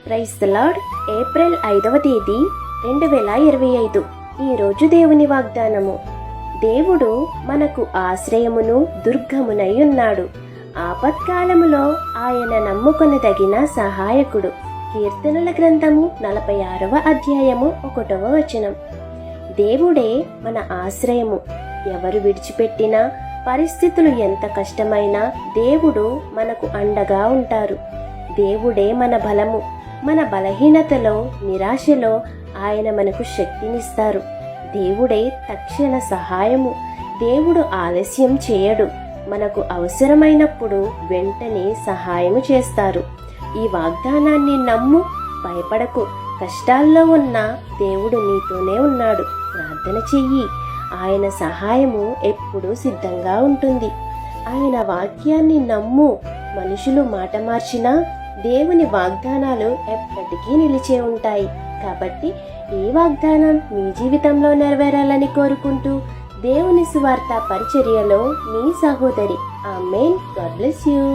Praise the lord. April 5వ తేదీ 2025. ఈరోజు దేవుని వాగ్దానము. దేవుడు మనకు ఆశ్రయమును దుర్గమునై ఉన్నాడు. ఆపత్కాలములో ఆయన నమ్ముకొనదగిన సహాయకుడు. కీర్తనల గ్రంథము 46వ అధ్యాయము 1వ వచనం. దేవుడే మన ఆశ్రయము. ఎవరు విడిచిపెట్టినా, పరిస్థితులు ఎంత కష్టమైనా దేవుడు మనకు అండగా ఉంటారు. దేవుడే మన బలము. మన బలహీనతలో, నిరాశలో ఆయన మనకు శక్తినిస్తారు. దేవుడే తక్షణ సహాయము. దేవుడు ఆలస్యం చేయడు. మనకు అవసరమైనప్పుడు వెంటనే సహాయము చేస్తారు. ఈ వాగ్దానాన్ని నమ్ము, భయపడకు. కష్టాల్లో ఉన్న దేవుడు నీతోనే ఉన్నాడు. ప్రార్థన చెయ్యి. ఆయన సహాయము ఎప్పుడూ సిద్ధంగా ఉంటుంది. ఆయన వాక్యాన్ని నమ్ము. మనుషులు మాట మార్చినా దేవుని వాగ్దానాలు ఎప్పటికీ నిలిచే ఉంటాయి. కాబట్టి ఈ వాగ్దానం మీ జీవితంలో నెరవేరాలని కోరుకుంటూ దేవుని సువార్త పరిచర్యలో మీ సహోదరి. ఆమేన్. God bless you.